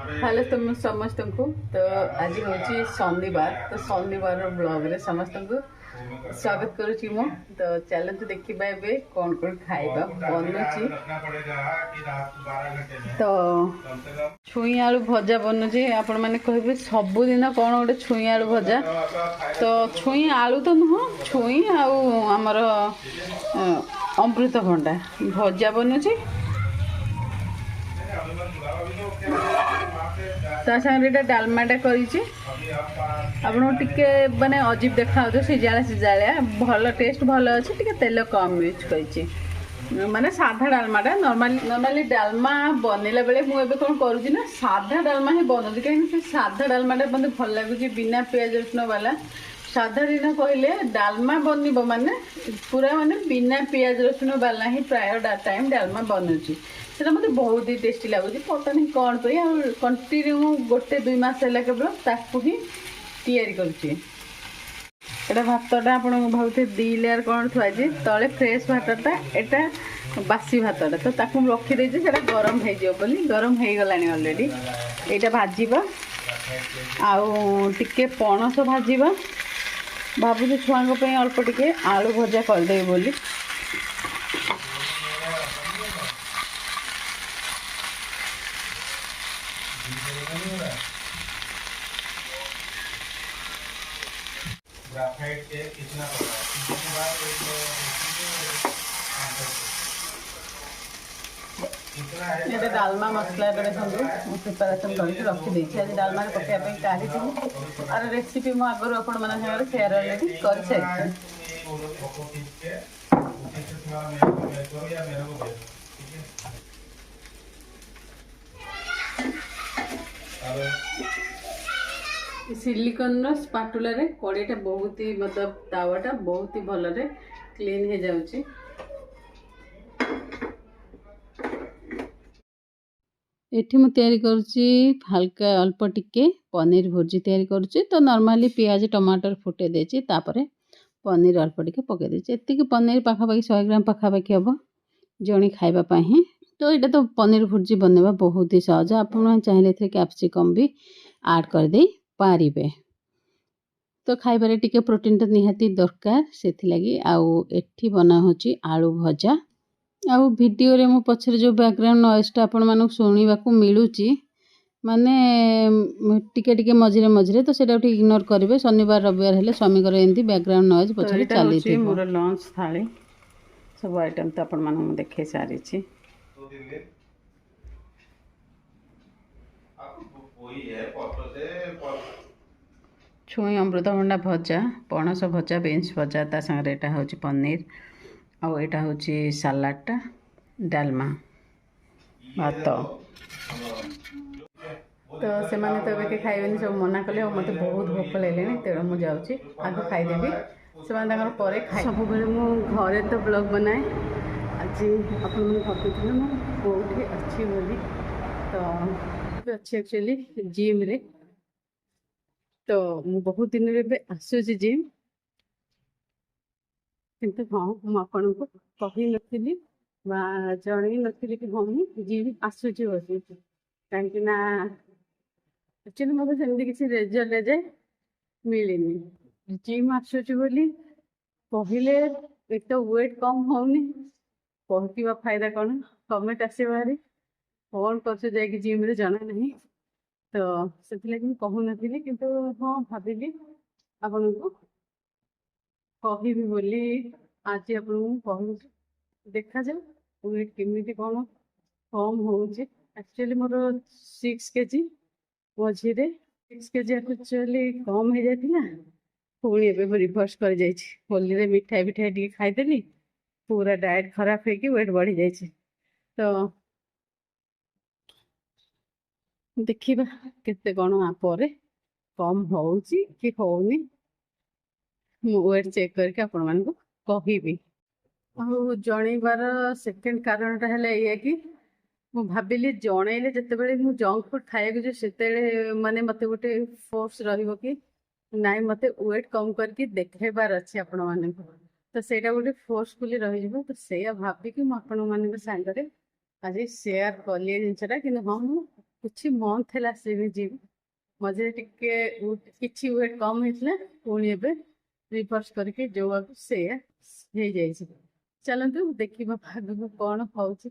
Hello तुम समस्त को तो आज हूँ शनिवार तो शनिवार ब्लॉग रे समस्त को स्वागत करुच्ची मु तो चलते देखा ए कौन कौन खाइबा बनुची तो छुई आलू भजा बनुची आपण मैंने कहे सबुदिन कौन गोटे छुई आलू भजा तो छुई आलू तो नुह छुई आमर अमृतभंडा भजा बनुची सागे डालमाटा करी माने अजीब देखा सिजाला सिजाला भल टेस्ट भल अच्छे टे तेल कम यूज कर माने साधा डालमाटा नॉर्मली डालमा बनैला बेले मुझे कौन करुँच ना साधा डालमा ही बनाऊँ कहीं साधा डालमाटा मतलब भल लगुच बिना पियाज रसुण वाला साधा दिन कहले डालमा बनब माने पूरा माने बिना पियाज रसुण वाला ही प्राय टाइम डालमा बनूची से मतलब बहुत ही टेस्टी लगुच पता नहीं कौन पर कंटिन्यू गोटे 2 मास है केवल ताकू ही तैयारी करुच्ची एटा भातटा आप भावते 2 लेयर कौन थुआजी तले फ्रेश भातटा एटा बासी भातटा तो ताकू रखीदे से गरम हो गरम हो गलानी अलरेडी यहाँ भाजवा आउ टिके पणस भाजवा भावुँ छुआंप अल्प टिके आलू भजा करदे बोली ये डालमा मसला देखो प्रिपेरेसन करके रखी आज डालमा पकाइबा काढ़ी आर रेसिपी मु आगर आपण मन सेयार अलरेडी कर सारी सिलिकन स्पाटुला रे कड़ीटा बहुत ही मतलब तावाटा बहुत ही भल रे क्लीन हो जाउची एठी मु तैयारी करुच्ची हल्का अल्प टिके पनीर भुर्जी तैयारी करुच्ची तो नॉर्मली प्याज टमाटर फुटे देची तापरे पनीर अल्प टिके पके देची एतिकी पनीर पाखापाखि 100 ग्राम पाखापाखि हम जणी खाइबा पाही तो यहाँ तो पनीर भुर्जी बनवा बहुत ही सहज आप चाहिए कैप्सिकम भी ऐड कर दे पारिबे तो खाइबारे टिके प्रोटीन तो निहाती दरकार से आउ एठी बना होची आलू भजा आउ वीडियो रे मो पछरे जो बैकग्राउंड नॉइसटा आपण मानक सुनिबाकू मिलुची माने टिके टिके मझिरे मझिरे तो सेटा इग्नोर करेंगे शनिवार रविवार हेले स्वामी एमती बैकग्राउंड नॉइज पछरे चली मोर लंच थाली सब आइटम तो आपण मानक देखे सारी छुई अमृतभंडा भजा पणस भजा बीन्स भजा ता संगे एटा होची पनीर आउ एटा होची सलाडटा डालमा भात तो से माने तो एबे खाइबेनी सब मना कले और मते बहुत भोक लेलेनी तेणु मु जाउची आगे खाइदेबी से माने ताकर परे खाइ सब बेले मु घरे तो ब्लॉग बनाए आज अपन मन भाबुथिले मु बहुत अच्छी बोली तो अच्छी एक्चुअली जिम रे तो मु बहुत दिन रे आसुची जिम किंतु हाँ मुझे को कही नी जन नी कि हाँ मुझे जिम आसूची बस कहीं एक्चुअली मतलब सेमती किसी रेजल्ट जाए मिलनी जिम आसूची बोली कहले एक तो वेट कम होनी कहवा फायदा कौन कमेंट आसे बाहरी कौन कर जिम रे जना नहीं तो से कहून कि हाँ भाविली आपन को कहि बोली आज आप कहूँ देखा जाओ वेट केमी कौन कम हो एक्चुअली मोर 6 केजी मझे 6 केजी एक्चुअली कम हो जाता पुणी एवं रिभर्स कर होली मिठाई विठाई टी खाईदेली पूरा डाएट खराब हो वेट बढ़ी जाए तो देखा केते कौन आपर कम हो कि होनी वेट चेक करके आपण मान कहबी जनइबार सेकेंड कारण है कि मु भाविली जनइले जिते मु जंक फुड खाया जो से माने मत गोटे फोर्स रही कि नाई मत वेट कम करके देखेबार अच्छे आपण मान तो सेटा गोटे फोर्सफुली रही तो से भाविकी मुझे आपण मान सागर आज सेयार कली जिनसा कि हाँ କିଛି ମନ୍ଥ ହେଲା ଆସିନି ଜିମ୍। ମଝିରେ ଟିକେ କିଛି ୱେଟ୍ କମ୍ ହେଇଥିଲା, ପୁଣି ଏବେ ରିଭର୍ସ କରିକି ଯୋଉଆକୁ ସେଇଆ ହେଇଯାଇଛି। ଚାଲନ୍ତୁ ଦେଖିବା ଆଗକୁ କଣ ହଉଛି।